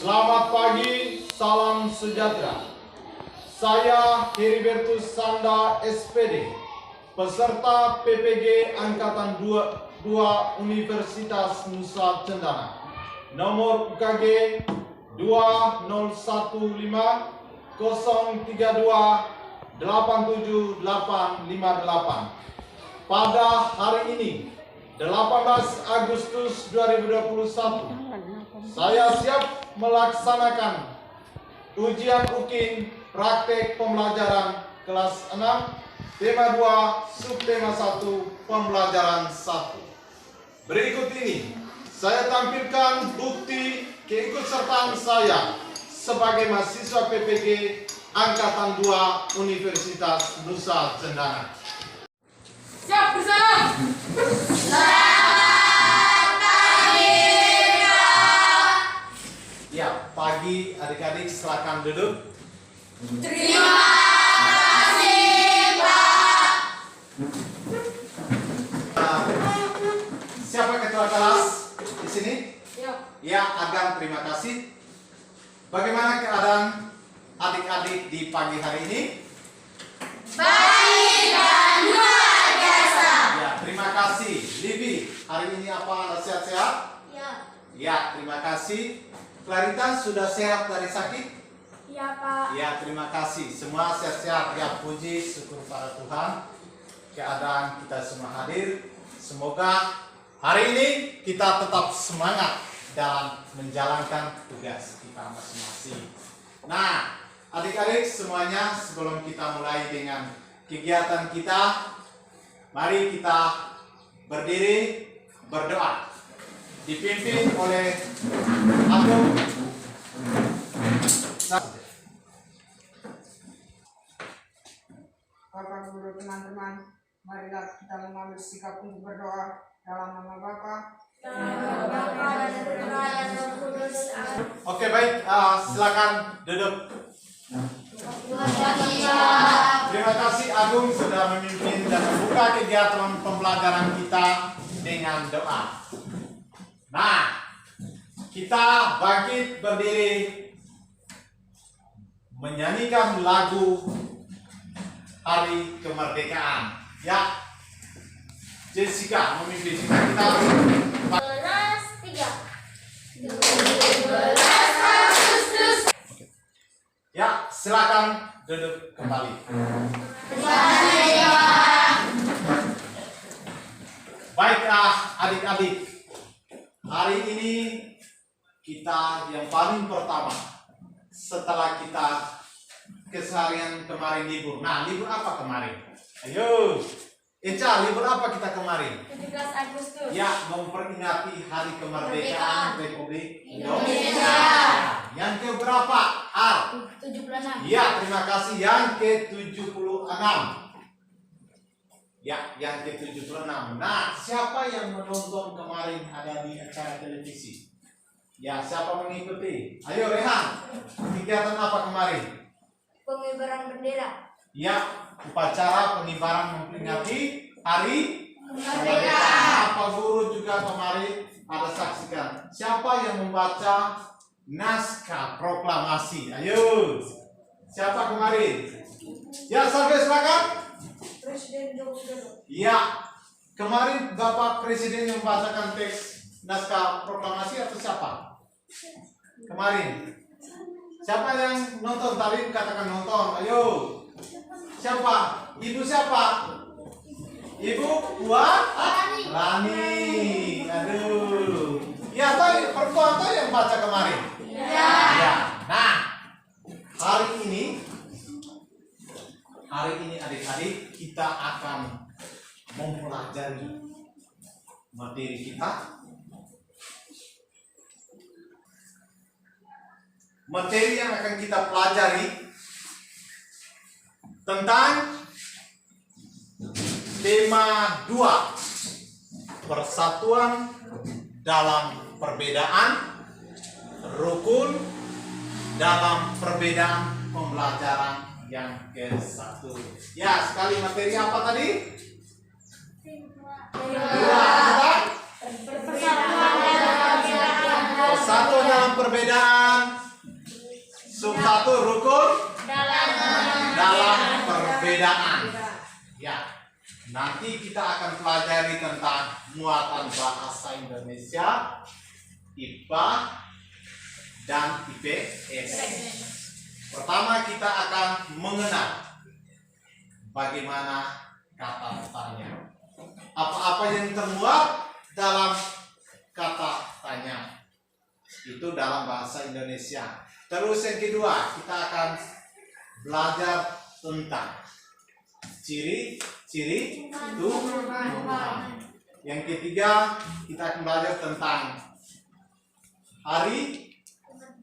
Selamat pagi, salam sejahtera. Saya Heribertus Sanda SPD, peserta PPG Angkatan 2 Universitas Nusa Cendana. Nomor UKG 20150328788. Pada hari ini, 18 Agustus 2021, saya siap melaksanakan ujian UKIN praktek pembelajaran kelas 6, tema 2, subtema 1, pembelajaran 1. Berikut ini saya tampilkan bukti keikutsertaan saya sebagai mahasiswa PPG Angkatan 2 Universitas Nusa Cendana. Siap bersama. Ya, pagi adik-adik, silakan duduk. Terima kasih, Pak. Siapa ketua kelas di sini? Ya. Ya, Agam, terima kasih. Bagaimana keadaan adik-adik di pagi hari ini? Baik dan luar biasa. Ya, terima kasih. Livi, hari ini apa Anda sehat-sehat? Ya. Ya, terima kasih. Clarita sudah sehat dari sakit? Ya, Pak. Ya, terima kasih. Semua sehat-sehat. Ya, puji syukur pada Tuhan. Keadaan kita semua hadir. Semoga hari ini kita tetap semangat dalam menjalankan tugas kita masing-masing. Nah, adik-adik semuanya, sebelum kita mulai dengan kegiatan kita, mari kita berdiri berdoa. Dipimpin oleh Agung. Bapak, Guru, teman-teman, marilah kita mengambil sikap untuk berdoa dalam nama Bapa, Bapa dan Putra dan Roh Kudus. Oke, baik, silakan duduk. Terima kasih Agung sudah memimpin dan membuka kegiatan pembelajaran kita dengan doa. Nah, kita bangkit berdiri menyanyikan lagu Hari Kemerdekaan. Ya, Jessica memimpin kita. 17 Agustus. Ya, silakan duduk kembali. Baiklah adik-adik, hari ini kita yang paling pertama setelah kita keseharian kemarin libur. Nah, libur apa kemarin? Ayo, Eca, libur apa kita kemarin? 17 Agustus. Ya, memperingati Hari Kemerdekaan Republik Indonesia. Indonesia. Yang keberapa? Ar? 76. Ya, terima kasih. Yang ke-76. Ya, yang ke-76. Nah, siapa yang menonton kemarin ada di acara televisi? Ya, siapa mengikuti? Ayo, Rehan. Kegiatan apa kemarin? Pengibaran bendera. Ya, upacara pengibaran memperingati Hari Kemerdekaan. Apa guru juga kemarin ada saksikan. Siapa yang membaca naskah proklamasi? Ayo. Siapa kemarin? Ya, sampai silakan. Presiden Joko Widodo. Ya, kemarin Bapak Presiden yang membacakan teks naskah proklamasi atau siapa? Kemarin. Siapa yang nonton tadi? Katakan nonton. Ayo. Siapa? Ibu siapa? Ibu Puan Rani. Aduh. Ya, toh perempuan toh yang baca kemarin. Ya. Ya. Nah, hari ini adik-adik kita akan mempelajari materi kita. Materi yang akan kita pelajari tentang tema 2, persatuan dalam perbedaan, rukun dalam perbedaan pembelajaran yang ke-1. Ya, sekali materi apa tadi? 2. Persatuan dalam perbedaan, Sub 1 rukun dalam dalam perbedaan. Ya, nanti kita akan pelajari tentang muatan bahasa Indonesia, IPA, dan IPS. Pertama kita akan mengenal bagaimana kata tanya. Apa-apa yang termuat dalam kata tanya itu dalam bahasa Indonesia. Terus yang kedua kita akan belajar tentang ciri-ciri tumbuhan. Yang ketiga kita akan belajar tentang hari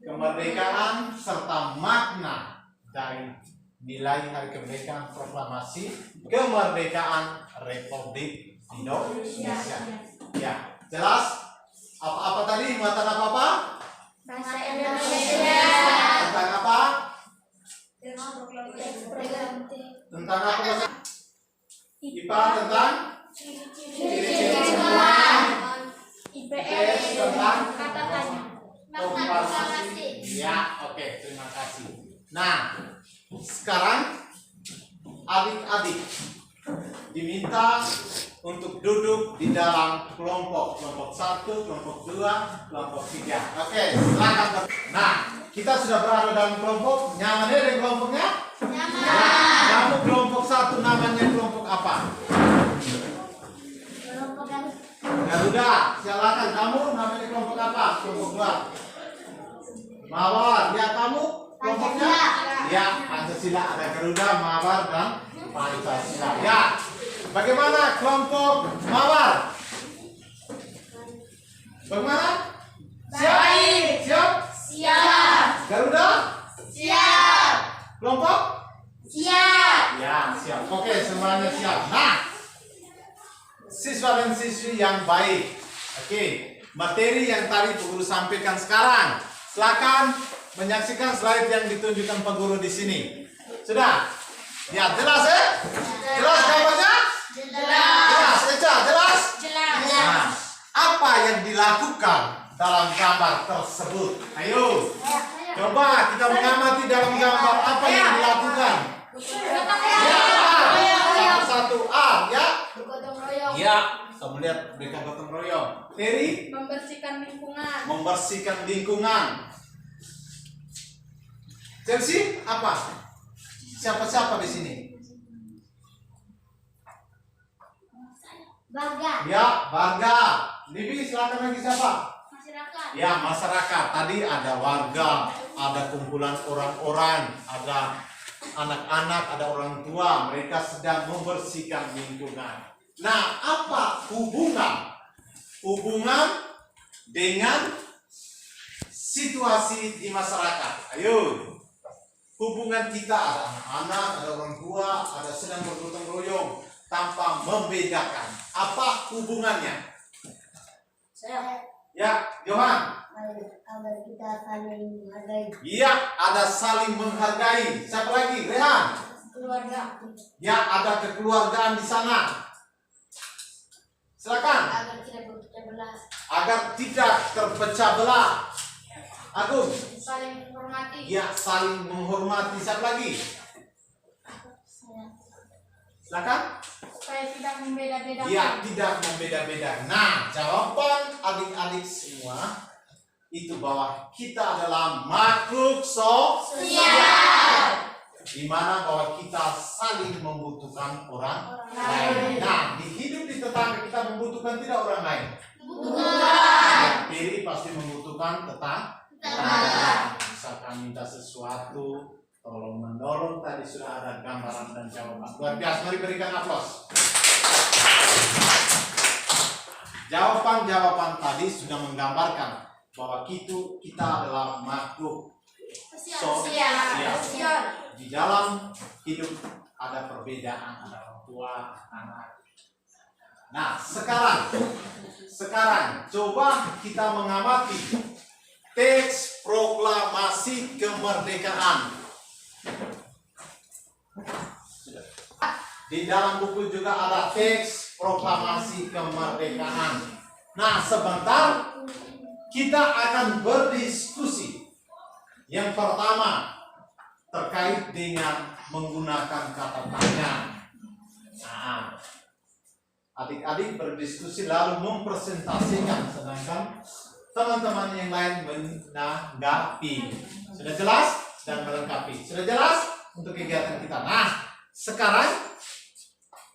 kemerdekaan serta makna dari nilai hari kemerdekaan proklamasi kemerdekaan Republik Indonesia. Ya, jelas? Apa-apa tadi? Muatan apa-apa? bahasa Indonesia Tentang apa? berganti Tentang apa? Bahasa IPA tentang ciri-ciri tumbuhan. IPS tentang kata tanya proklamasi. Ya, oke, terima kasih. Nah, sekarang adik-adik diminta untuk duduk di dalam kelompok 1, kelompok 2, kelompok 3. Oke, silakan. Nah, kita sudah berada dalam kelompok. Nyaman ya dengan kelompoknya? nyaman Nah, kamu kelompok 1 namanya kelompok apa? Garuda. Silakan kamu namanya kelompok apa? Kelompok 2. Mawar. Ya, kamu kelompoknya? Ya, Pancasila. Ada Garuda, Mawar, dan Pancasila. Ya. Bagaimana kelompok Mawar? Bagaimana? Siap? Siap? siap Garuda? siap Kelompok? siap Ya, siap. Oke, semuanya siap. Nah, siswa dan siswi yang baik. Oke, materi yang tadi Pak Guru sampaikan sekarang. Silakan menyaksikan slide yang ditunjukkan Pak Guru di sini. Sudah? Ya, jelas ya? Jelas gambarnya? Jelas, Eca, jelas? Nah, apa yang dilakukan dalam gambar tersebut? Ayo, coba kita mengamati dalam gambar apa yang dilakukan. Ya, satu A, ya? bergotong royong Ya, kamu lihat mereka gotong royong. Eri, membersihkan lingkungan membersihkan lingkungan. Chelsea, apa? Siapa-siapa di sini? warga Ya, warga. Libi, silakan lagi siapa? masyarakat Ya, masyarakat. Tadi ada warga, ada kumpulan orang-orang, ada anak-anak, ada orang tua. Mereka sedang membersihkan lingkungan. Nah, apa hubungan dengan situasi di masyarakat? Ayo, hubungan kita ada anak-anak, ada orang tua, ada sedang bergotong royong tanpa membedakan. Apa hubungannya? Ya, Johan. agar kita saling menghargai Iya, ada saling menghargai. Siapa lagi? Rehan. keluarga Ya, ada kekeluargaan di sana. Silakan. agar tidak berpecah belah Agar tidak terpecah belah. Agung. saling menghormati Ya, saling menghormati. Siapa lagi? Silakan. supaya tidak membeda-bedakan Ya, tidak membeda-beda. Nah, jawaban adik-adik semua itu bahwa kita adalah makhluk sosial. Di mana bahwa kita saling membutuhkan orang lain. Nah, di hidup di tetangga kita membutuhkan tidak orang lain. Ya, Piri pasti membutuhkan tetangga. Misalkan minta sesuatu, tolong menolong, tadi sudah ada gambaran dan jawaban. Luar biasa, mari berikan aplaus. Jawaban-jawaban tadi sudah menggambarkan bahwa kita adalah makhluk sosial. Di dalam hidup ada perbedaan, ada orang tua, anak. Nah, sekarang coba kita mengamati teks proklamasi kemerdekaan. Di dalam buku juga ada teks proklamasi kemerdekaan. Nah, sebentar kita akan berdiskusi. Yang pertama, terkait dengan menggunakan kata tanya. Nah, adik-adik berdiskusi lalu mempresentasikan, sedangkan teman-teman yang lain menanggapi. Sudah jelas dan melengkapi. Sudah jelas untuk kegiatan kita. Nah, sekarang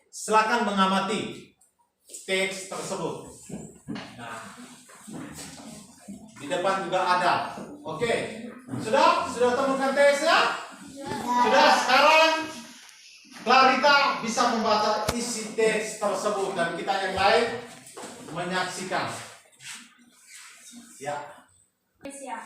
silakan mengamati teks tersebut. Nah, di depan juga ada. Oke, sudah temukan teksnya? Sudah. Sekarang Clarita bisa membaca isi teks tersebut dan kita yang lain menyaksikan. Ya. Indonesia.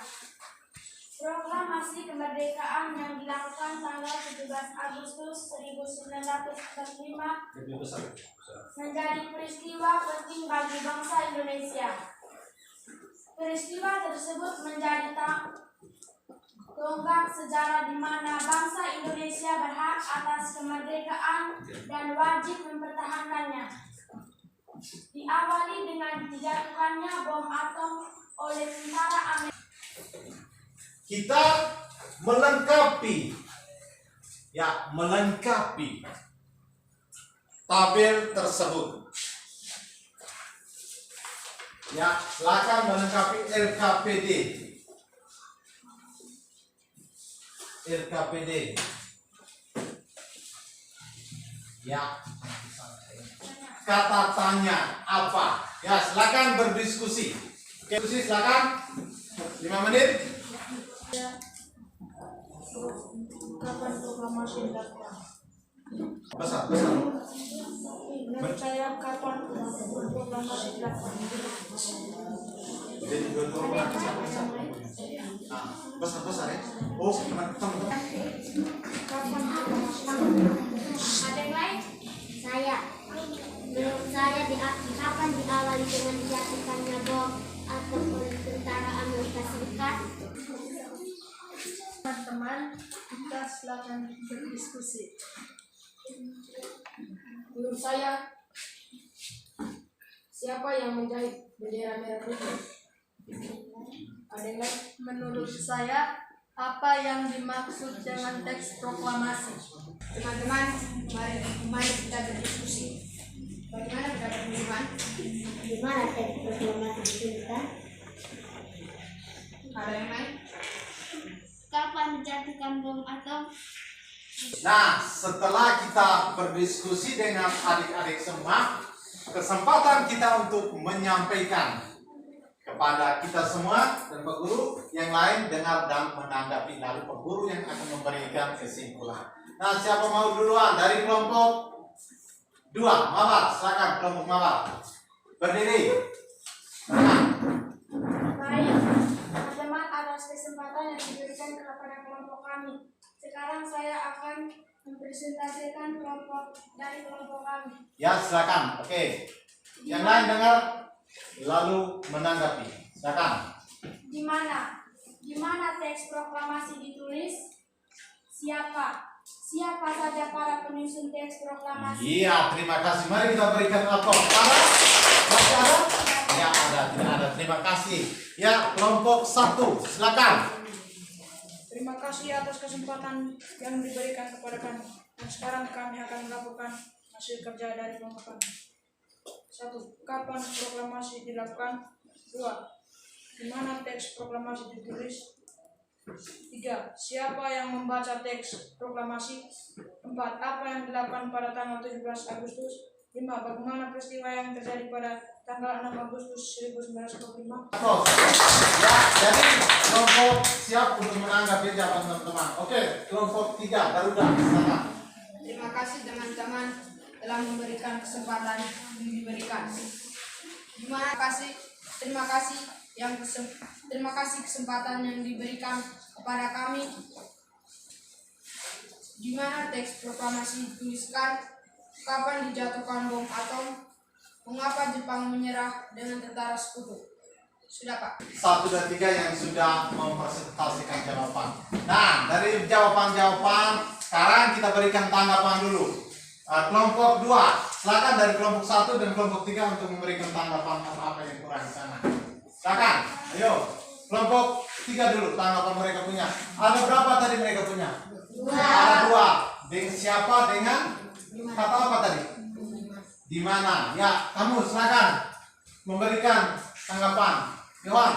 Proklamasi kemerdekaan yang dilakukan tanggal 17 Agustus 1945 menjadi peristiwa penting bagi bangsa Indonesia. Peristiwa tersebut menjadi tonggak sejarah di mana bangsa Indonesia berhak atas kemerdekaan dan wajib mempertahankannya. Diawali dengan dijatuhkannya bom atom oleh tentara Amerika. Kita melengkapi tabel tersebut. Ya, silakan melengkapi LKPD. Ya. Kata tanya apa? Ya, silakan berdiskusi. Oke, diskusi silakan. 5 menit. Kapan proklamasi dilakukan? Besar. Menurut saya kapan proklamasi dilakukan? Jadi dua-dua besar ya. Oh, teman-teman. Kapan proklamasi dilakukan? Ada yang lain? Saya, menurut saya kapan diawali dengan dijatuhkannya bom atom oleh tentara Amerika Serikat? Teman-teman, kita silakan berdiskusi. Menurut saya, siapa yang menjahit bendera merah putih? Ada yang lain? Menurut saya, apa yang dimaksud dengan teks proklamasi? Teman-teman, mari kita berdiskusi. Bagaimana pendapat teman-teman? Gimana teks proklamasi dituliskan? Ada yang lain? Kapan dijatuhkan bom atom? Nah, setelah kita berdiskusi dengan adik-adik semua, kesempatan kita untuk menyampaikan kepada kita semua dan Pak Guru yang lain dengar dan menanggapi, lalu Pak Guru yang akan memberikan kesimpulan. Nah, siapa mau duluan dari kelompok 2? Mawar, silakan kelompok Mawar. Berdiri. Baik, teman-teman, atas kesempatan yang diberikan kepada kelompok kami. Sekarang saya akan mempresentasikan dari kelompok kami. Ya, silakan. Oke. Yang lain dengar lalu menanggapi. Silakan. Di mana teks proklamasi ditulis? Siapa saja para penyusun teks proklamasi? Iya, terima kasih. Mari kita berikan aplaus. Ada? Masih ada? Ya, ada. Tidak ada. Terima kasih. Ya, kelompok 1. Silakan. Terima kasih atas kesempatan yang diberikan kepada kami. Dan sekarang kami akan melakukan hasil kerja dari kelompok kami. 1. Kapan proklamasi dilakukan? 2. Di mana teks proklamasi ditulis? 3. Siapa yang membaca teks proklamasi? 4. Apa yang dilakukan pada tanggal 17 Agustus? 5. Bagaimana peristiwa yang terjadi pada tanggal 6 Agustus 1945? Ya, jadi kelompok siap untuk menanggapi jawaban teman-teman. Oke, kelompok 3. Garuda. Silakan. Terima kasih teman-teman telah memberikan kesempatan yang diberikan. Terima kasih kesempatan yang diberikan kepada kami. Di mana teks proklamasi dituliskan? Kapan dijatuhkan bom atom? Mengapa Jepang menyerah dengan tentara sekutu? Sudah, Pak. 1 dan 3 yang sudah mempresentasikan jawaban. Nah, dari jawaban-jawaban sekarang kita berikan tanggapan dulu. Kelompok 2, silakan dari kelompok 1 dan kelompok 3 untuk memberikan tanggapan apa yang kurang di sana. Silakan, ayo. Kelompok 3 dulu, tanggapan mereka punya. Ada berapa tadi mereka punya? 2. Ada 2. Dengan siapa? Dengan kata apa tadi? Di mana? Ya, kamu silakan memberikan tanggapan. Yohan.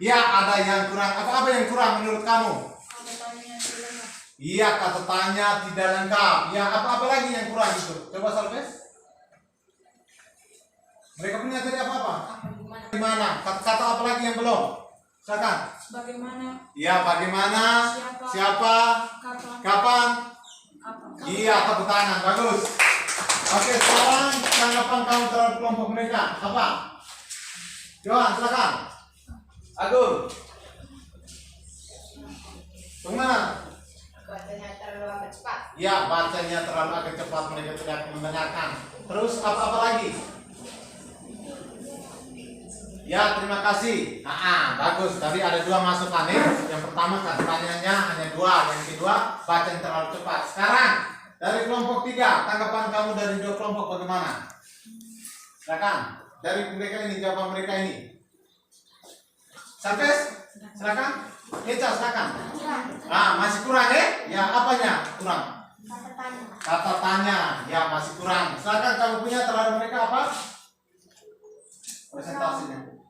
Ya, ada yang kurang. Apa yang kurang menurut kamu? Kata tanya tidak lengkap. Iya, kata tanya tidak lengkap. Ya, apa lagi yang kurang itu? Coba Salves. Mereka punya tadi apa-apa? Di mana? Kata apa lagi yang belum? Silakan. Bagaimana? Ya, bagaimana? Siapa? Kapan? Kapan? Apa? Iya, tepuk tangan. Bagus. Oke, sekarang tanggapan kamu terhadap kelompok mereka. Apa? Johan, silakan. Agung. Bagaimana? Bacanya terlalu agak cepat. Ya, bacanya terlalu agak cepat, mereka tidak mendengarkan. Terus apa lagi? Ya, terima kasih. Bagus. Tadi ada 2 masukan nih. Yang pertama pertanyaannya hanya 2, yang kedua bacanya terlalu cepat. Sekarang dari kelompok 3, tanggapan kamu dari 2 kelompok bagaimana? Silakan. Dari mereka ini, jawaban mereka ini. Sampai? Silakan. Eca, silakan. Masih kurang ya? Ya, apanya kurang? Kata tanya. Kata tanya, ya masih kurang. Silakan kamu punya terhadap mereka apa? Presentasinya.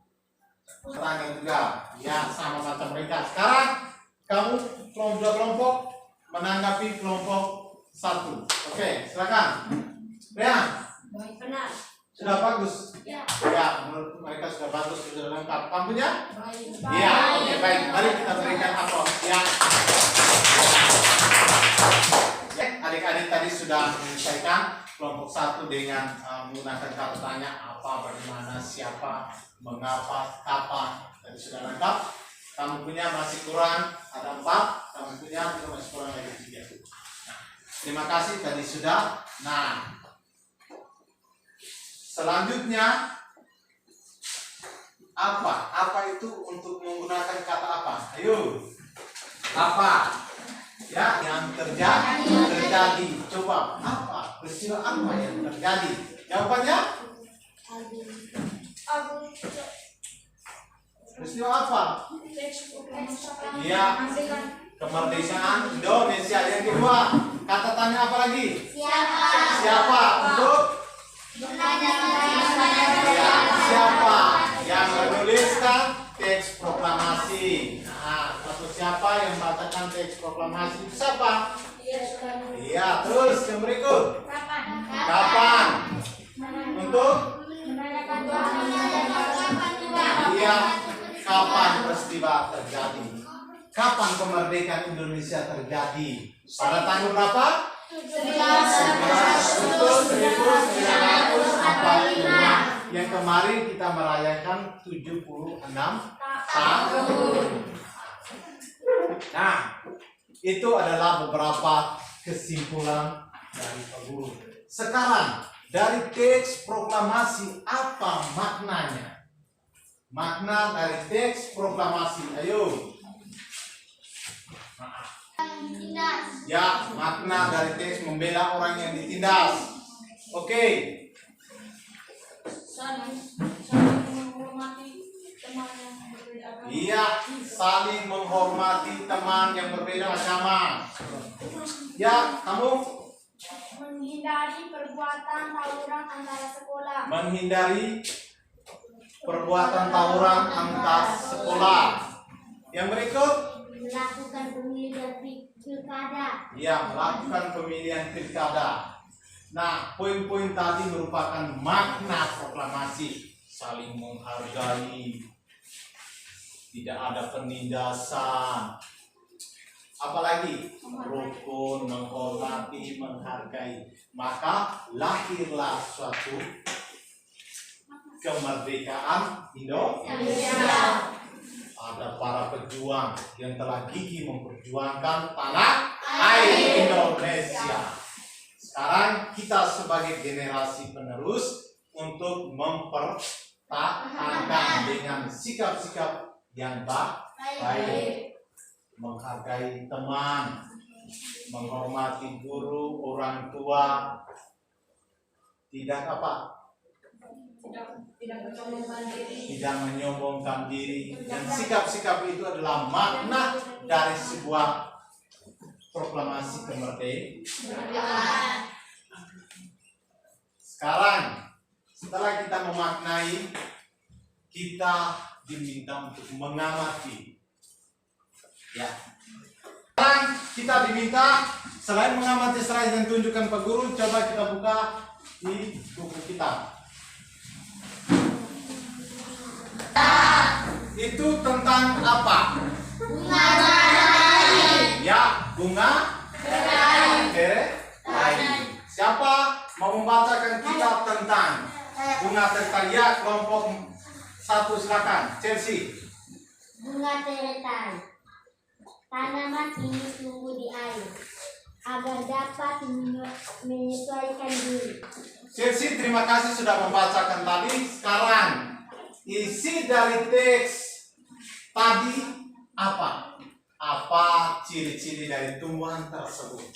Kurang juga. Ya, sama macam mereka. Sekarang kamu kelompok menanggapi kelompok 1. Oke, silakan. Rea, Benar. sudah bagus. Ya. Ya, menurut mereka sudah bagus, sudah lengkap. Kamu punya? Baik. Iya, oke baik. Mari kita berikan aplaus. Ya. Adik-adik tadi sudah menyelesaikan kelompok 1 dengan menggunakan kata tanya apa, bagaimana, siapa, mengapa, kapan. Tadi sudah lengkap. Kamu punya masih kurang, ada 4. Kamu punya juga masih kurang lagi 3. Nah, terima kasih tadi sudah. Nah, selanjutnya apa itu untuk menggunakan kata apa? Ayo. Apa? Ya, yang terjadi. Coba apa? Peristiwa apa yang terjadi? Jawabannya? Peristiwa apa? Iya, kemerdekaan Indonesia. Yang kedua, kata tanya apa lagi? Siapa? Untuk? Ya, siapa yang menuliskan teks proklamasi? Atau siapa yang membacakan teks proklamasi? Siapa? Iya, terus yang berikut. Kapan? Untuk? Iya, kapan peristiwa terjadi? Kapan kemerdekaan Indonesia terjadi? Pada tanggal berapa? 1945. Yang kemarin kita merayakan 76 tahun. Nah, itu adalah beberapa kesimpulan dari Pak Guru. Sekarang dari teks proklamasi apa maknanya? Makna dari teks proklamasi, ayo. Ya, makna dari teks membela orang yang ditindas. Oke. Saling menghormati teman yang berbeda agama. Iya, saling menghormati teman yang berbeda agama. Ya, kamu Menghindari perbuatan tawuran antara sekolah. menghindari perbuatan tawuran antar sekolah. Yang berikut, Melakukan pemilihan pilkada. ya, melakukan pemilihan pilkada. Nah, poin-poin tadi merupakan makna proklamasi. Saling menghargai, tidak ada penindasan. Apalagi rukun, menghormati, menghargai. Maka lahirlah suatu kemerdekaan Indonesia. Ada para pejuang yang telah gigih memperjuangkan tanah air Indonesia. Sekarang kita sebagai generasi penerus untuk mempertahankan dengan sikap-sikap yang baik, menghargai teman, menghormati guru, orang tua, tidak apa? tidak menyombongkan diri, tidak menyombongkan diri, dan sikap-sikap itu adalah makna dari sebuah proklamasi kemerdekaan. Sekarang setelah kita memaknai, kita diminta untuk mengamati. Ya. Sekarang kita diminta selain mengamati slide yang tunjukkan Pak Guru, coba kita buka di buku kita. Itu tentang apa? Bunga berair. Ya, bunga berair. Siapa mau membacakan kitab tentang bunga teratai? Ya, kelompok 1 silakan. Chelsea. Bunga teratai. Tanaman ini tumbuh di air agar dapat menyesuaikan diri. Chelsea, terima kasih sudah membacakan tadi. Sekarang isi dari teks tadi apa? Apa ciri-ciri dari tumbuhan tersebut?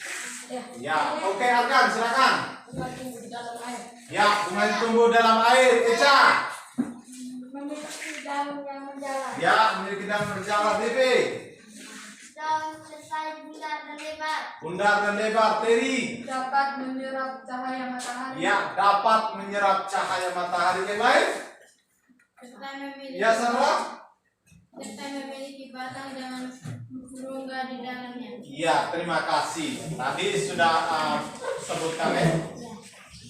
Ya, oke Arkan, silakan. bunga tumbuh di dalam air. Ya, bunga yang tumbuh dalam air. Eca. Memiliki daun yang menjalar. Ya, memiliki daun berjalan. DP. Daun selesai bulat dan lebar. Bundar dan lebar. Teri. Dapat menyerap cahaya matahari. Ya, dapat menyerap cahaya matahari. Yang lain? Serta memiliki Ya, Sandra. serta memiliki batang dengan rongga di dalamnya. Iya, terima kasih. Tadi sudah sebutkan ya.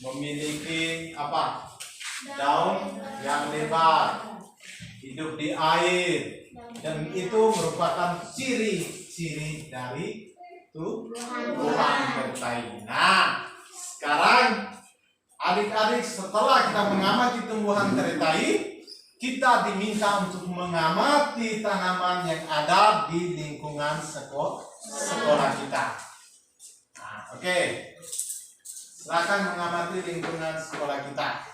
Memiliki apa? Daun yang lebar, hidup di air, dan itu merupakan ciri-ciri dari tumbuhan teratai. Nah, sekarang adik-adik setelah kita mengamati tumbuhan teratai, kita diminta untuk mengamati tanaman yang ada di lingkungan sekolah kita. Nah, oke. Silakan mengamati lingkungan sekolah kita.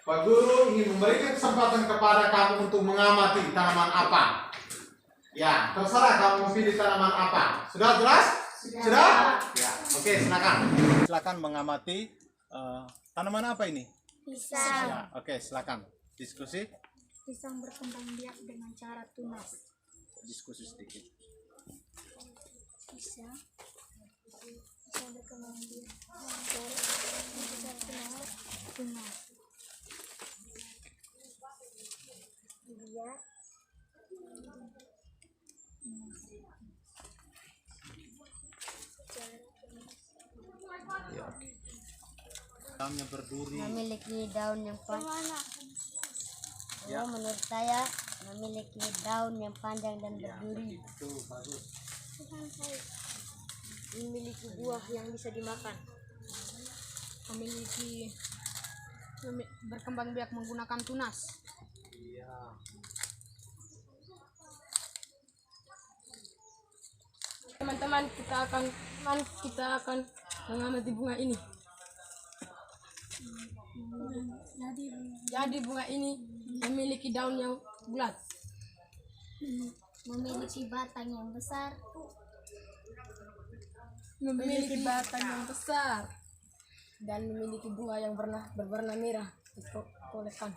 Pak Guru ingin memberikan kesempatan kepada kamu untuk mengamati tanaman apa. Ya, terserah kamu memilih tanaman apa. Sudah jelas? Sudah? Ya. Oke, silakan. Silakan mengamati tanaman apa ini? Pisang. Ya, oke, silakan. Diskusi. Pisang berkembang biak dengan cara tunas. Diskusi sedikit. Pisang berkembang biak dengan cara tunas. Biak Ya, oke. Daunnya berduri. Memiliki daun yang panjang. Ya. Menurut saya memiliki daun yang panjang dan Ya, berduri. itu bagus. Memiliki buah yang bisa dimakan. Memiliki berkembang biak menggunakan tunas. Iya. Teman-teman, kita akan mengamati bunga ini. Jadi bunga ini memiliki daun yang bulat, Memiliki batang yang besar. memiliki batang yang besar, dan memiliki bunga yang berwarna merah dikolekkan.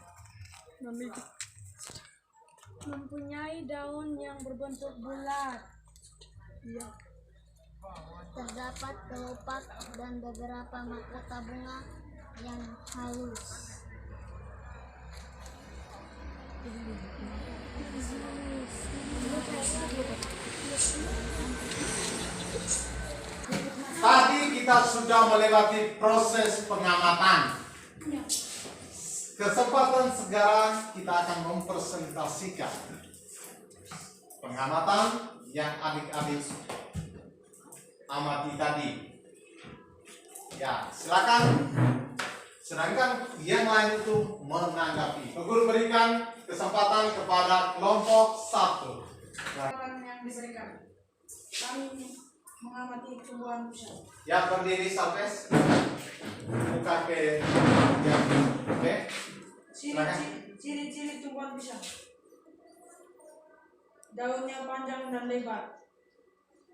mempunyai daun yang berbentuk bulat. Terdapat kelopak dan beberapa mahkota bunga yang halus. Tadi kita sudah melewati proses pengamatan. Kesempatan sekarang kita akan mempresentasikan pengamatan yang adik-adik amati tadi. Ya, silakan. Sedangkan yang lain itu menanggapi. Guru berikan kesempatan kepada kelompok 1. Yang diberikan, kami mengamati tumbuhan pisang. Ya, berdiri Salves. Buka ke yang oke. Ciri-ciri tumbuhan pisang. Daunnya panjang dan lebar.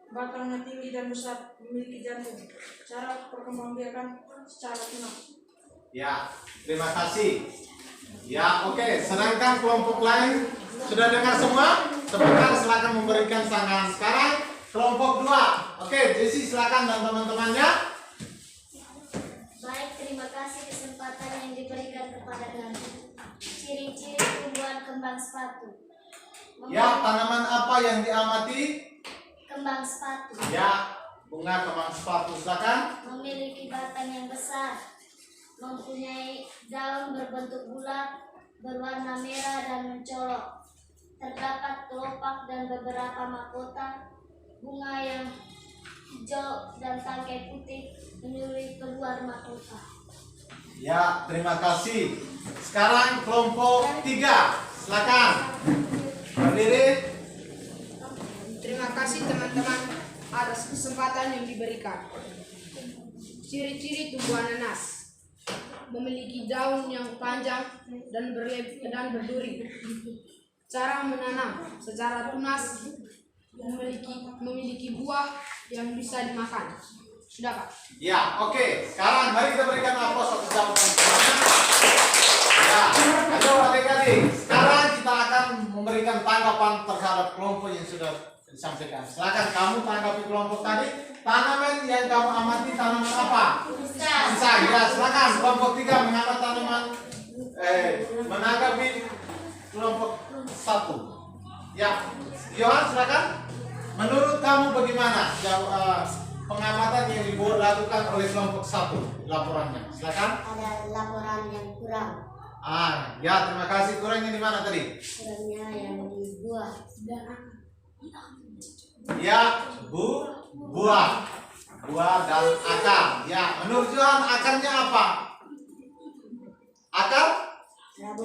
batangnya tinggi dan besar, memiliki jantung. Cara perkembangbiakan secara tunas. Ya, terima kasih. Ya, oke. Sedangkan kelompok lain sudah dengar semua? Sebentar, silakan memberikan sanggahan. Sekarang kelompok 2. Oke, Jesse silakan dan teman-temannya. Baik, terima kasih kesempatan yang diberikan kepada kami. Ciri-ciri tumbuhan kembang sepatu. Ya, tanaman apa yang diamati? Kembang sepatu Ya, bunga kembang sepatu silakan. memiliki batang yang besar, mempunyai daun berbentuk bulat, berwarna merah dan mencolok. Terdapat kelopak dan beberapa mahkota. Bunga yang hijau dan tangkai putih menyelimuti keluar mahkota. Ya, terima kasih. Sekarang kelompok 3. Silakan. Berdiri. Terima kasih teman-teman atas kesempatan yang diberikan. Ciri-ciri tumbuhan nanas: memiliki daun yang panjang dan berduri. Cara menanam secara tunas, memiliki buah yang bisa dimakan. Sudah, Kak? Ya, oke. Sekarang mari kita berikan aplaus atas jawaban semuanya. Ya, ayo adik-adik. Sekarang kita akan memberikan tanggapan terhadap kelompok yang sudah disampaikan. Silakan kamu tanggapi kelompok tadi. Tanaman yang kamu amati tanaman apa? Pisang. Ya, silakan. Kelompok 3 mengamati tanaman. Menanggapi kelompok 1. Ya, Yohan silakan. Menurut kamu bagaimana pengamatan yang dilakukan oleh kelompok 1 laporannya? Silakan. Ada laporan yang kurang. Ya, terima kasih. Kurangnya di mana tadi? Kurangnya yang di buah. Ya, buah dan akar. Ya, menurut Johan akarnya apa? Akar?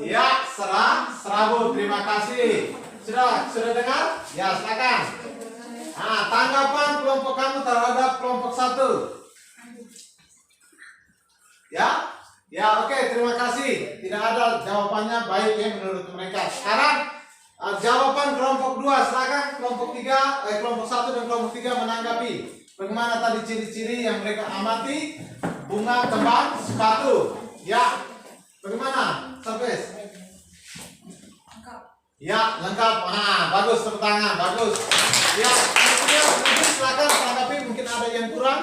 Ya, serabut. Terima kasih. Sudah dengar? Ya, silakan. Tanggapan kelompok kamu terhadap kelompok 1. Ya, oke, terima kasih. Tidak ada jawabannya baik ya menurut mereka. Sekarang jawaban kelompok 2, silakan kelompok 3, kelompok 1 dan kelompok 3 menanggapi. Bagaimana tadi ciri-ciri yang mereka amati bunga kembang sepatu? Ya, bagaimana? Service? Ya, lengkap. Bagus, tepuk tangan, bagus. Ya, kemudian silakan tanggapi, mungkin ada yang kurang.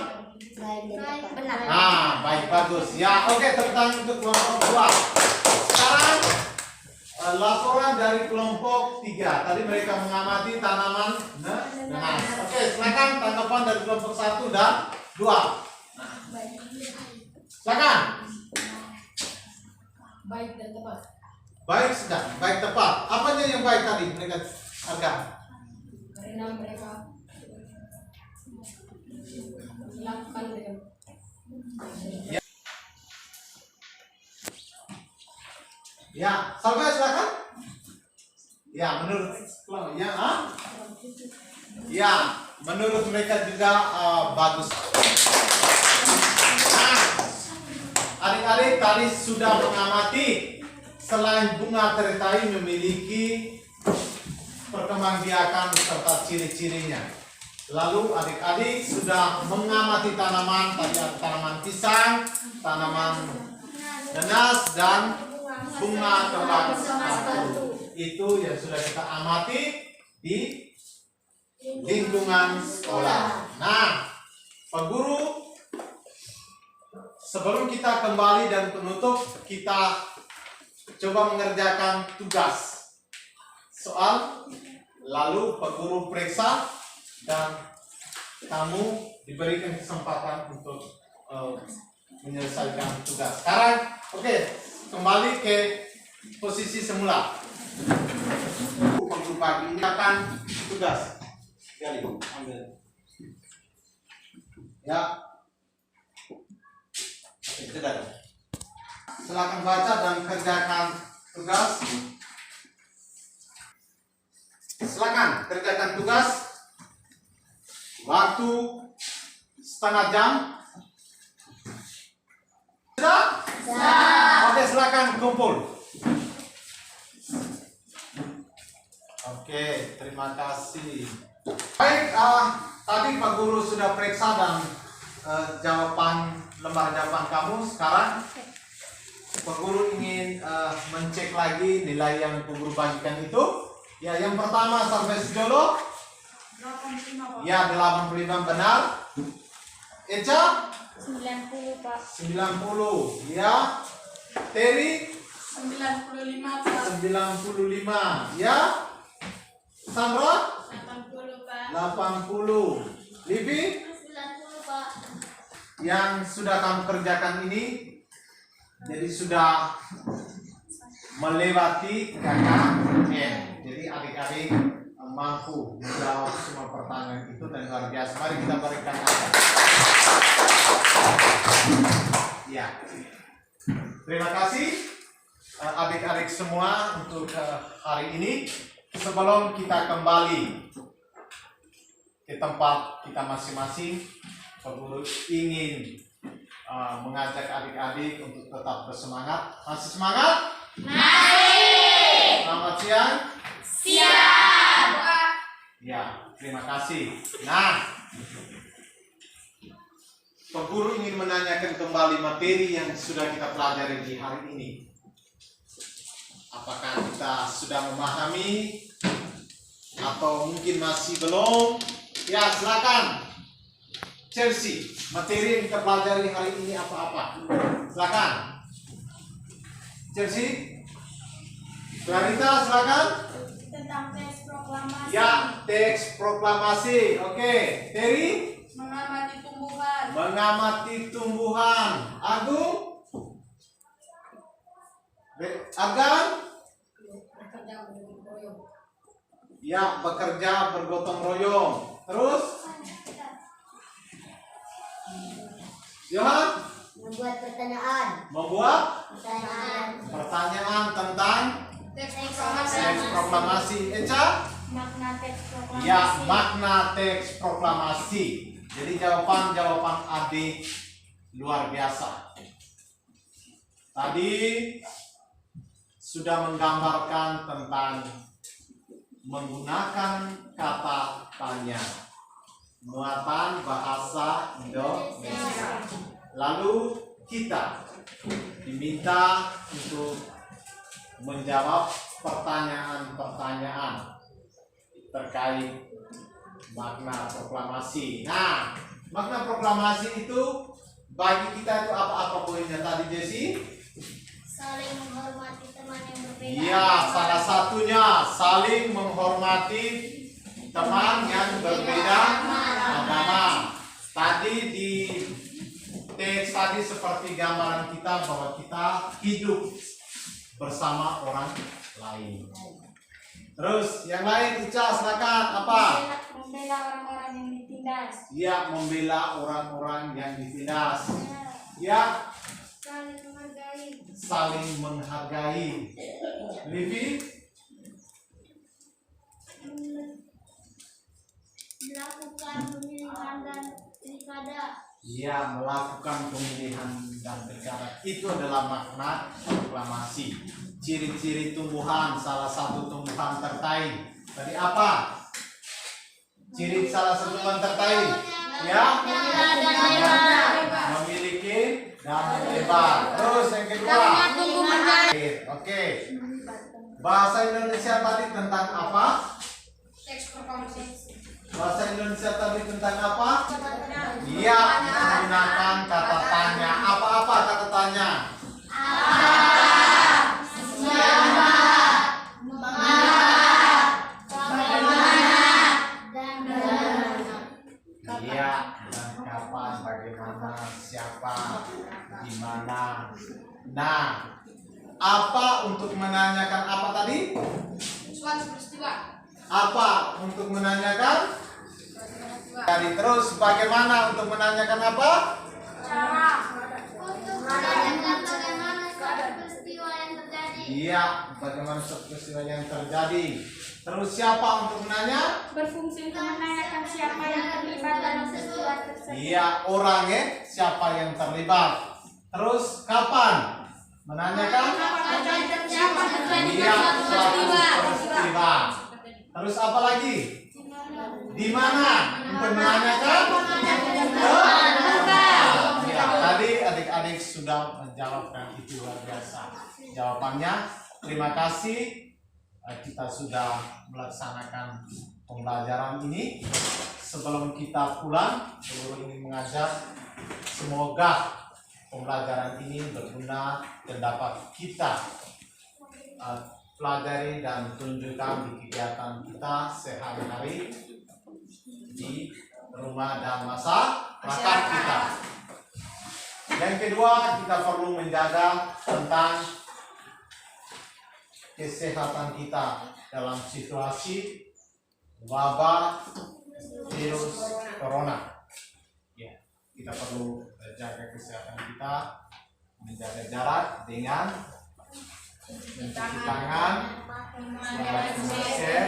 Baik, benar. Baik, bagus. Ya, oke, tepuk tangan untuk kelompok 2. Sekarang laporan dari kelompok 3. Tadi mereka mengamati tanaman nanas. Oke, silakan tanggapan dari kelompok 1 dan 2. Silakan. Baik dan tepat. Baik sedang, baik tepat. Apanya yang baik tadi mereka harga? Karena mereka melakukan dengan Ya, sampai silakan. Ya, menurut ya, menurut mereka juga bagus. Adik-adik tadi sudah mengamati selain bunga teratai memiliki perkembangbiakan serta ciri-cirinya. Lalu adik-adik sudah mengamati tanaman, tadi ada tanaman pisang, tanaman nanas dan bunga kembang sepatu. Itu yang sudah kita amati di lingkungan sekolah. Nah, Pak Guru, sebelum kita kembali dan penutup, kita coba mengerjakan tugas soal, lalu Pak Guru periksa dan kamu diberikan kesempatan untuk menyelesaikan tugas. Sekarang, oke, kembali ke posisi semula. Untuk pagi ini akan tugas. Gali, ambil. Ya. Oke, sudah. Silakan baca dan kerjakan tugas. Silakan kerjakan tugas. Waktu setengah jam. Sudah? Oke, silakan kumpul. Oke, terima kasih. Baik, tadi Pak Guru sudah periksa dan jawaban lembar jawaban kamu. Sekarang Pak Guru ingin mencek lagi nilai yang Pak Guru bagikan itu. Ya, yang pertama sampai sejolo. 85 Pak. Ya, 85 benar. Eca 90 Pak. 90. Ya. Terry 95 Pak. 95. Ya. Sandra 80 Pak. 80. Livi 90, Pak. yang sudah kamu kerjakan ini jadi sudah melewati KKN. Jadi adik-adik mampu menjawab semua pertanyaan itu dan luar biasa. Mari kita berikan aplaus. Ya. Terima kasih adik-adik semua untuk hari ini. Sebelum kita kembali ke tempat kita masing-masing, Pak Guru ingin mengajak adik-adik untuk tetap bersemangat. Masih semangat? Mari! Selamat siang. Siap. Ya, terima kasih. Nah, Pak Guru ingin menanyakan kembali materi yang sudah kita pelajari di hari ini. Apakah kita sudah memahami atau mungkin masih belum? Ya, silakan. Chelsea, materi yang kita pelajari hari ini apa-apa? Silakan. Chelsea, Clarita, silakan. Tentang teks proklamasi. Ya, teks proklamasi. Oke, Terry. Mengamati tumbuhan. Mengamati tumbuhan. Agung. Agan. Ya, bekerja bergotong royong. Terus Johan Membuat pertanyaan. membuat Pertanyaan. pertanyaan tentang Teks teks proklamasi. Eca? Makna teks proklamasi. Ya, makna teks proklamasi. Jadi jawaban adik luar biasa. Tadi sudah menggambarkan tentang menggunakan kata tanya, muatan bahasa Indonesia. Lalu kita diminta untuk menjawab pertanyaan-pertanyaan terkait makna proklamasi. Nah, makna proklamasi itu bagi kita itu apa-apa poinnya tadi, Jesse? Saling menghormati teman yang berbeda. Iya, salah satunya saling menghormati teman yang berbeda agama. Tadi di teks tadi seperti gambaran kita bahwa kita hidup bersama orang lain. Terus yang lain, Ica, silakan apa? Membela orang-orang yang ditindas. Ya, membela orang-orang yang ditindas. Ya, Saling menghargai. saling menghargai. Livi? Melakukan pemilihan dan pilkada. Ya, melakukan pemilihan dan pilkada. Itu adalah makna proklamasi. Ciri-ciri tumbuhan, salah satu tumbuhan tertai. Tadi apa? Ciri salah satu tumbuhan tertai. Ya, memiliki dan lebar. Terus yang kedua. Oke. Bahasa Indonesia tadi tentang apa? Teks proklamasi. Bahasa Indonesia tadi tentang apa? Iya, menggunakan kata tanya. Apa-apa kata tanya? Iya, dan kapan, bagaimana, siapa, di mana. Nah, apa untuk menanyakan apa tadi? Suatu peristiwa. Apa untuk menanyakan? Jadi terus bagaimana untuk menanyakan apa? Cara. Untuk menanyakan bagaimana suatu peristiwa yang terjadi. Iya, bagaimana suatu peristiwa yang terjadi. Terus siapa untuk menanya? Berfungsi untuk menanyakan siapa yang terlibat dalam peristiwa tersebut. Iya, orangnya siapa yang terlibat. Terus kapan? Menanyakan? Siapa terjadi Iya, suatu suatu peristiwa. peristiwa. Terus apa lagi? Di mana? Untuk menanyakan? Ya, tadi adik-adik sudah menjawab dan itu luar biasa. Jawabannya, terima kasih. Kita sudah melaksanakan pembelajaran ini. Sebelum kita pulang, guru ingin mengajak, semoga pembelajaran ini berguna dan dapat kita pelajari dan tunjukkan di kegiatan kita sehari-hari di rumah dan masyarakat kita. Yang kedua, kita perlu menjaga tentang kesehatan kita dalam situasi wabah virus corona. Ya, kita perlu jaga kesehatan kita, menjaga jarak dengan mencuci tangan, memakai masker,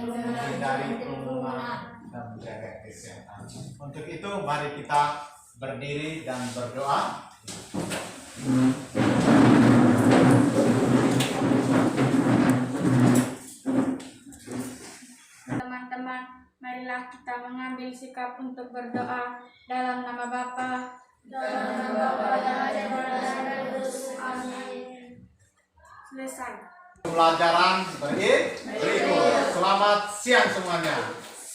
menghindari kerumunan dan menjaga kesehatan. Untuk itu, mari kita berdiri dan berdoa. Teman-teman, marilah kita mengambil sikap untuk berdoa dalam nama Bapa, dalam nama Bapa dan Anak dan Roh Kudus. Amin. Selesai. Pembelajaran berikut. Selamat siang semuanya.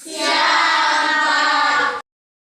Siap.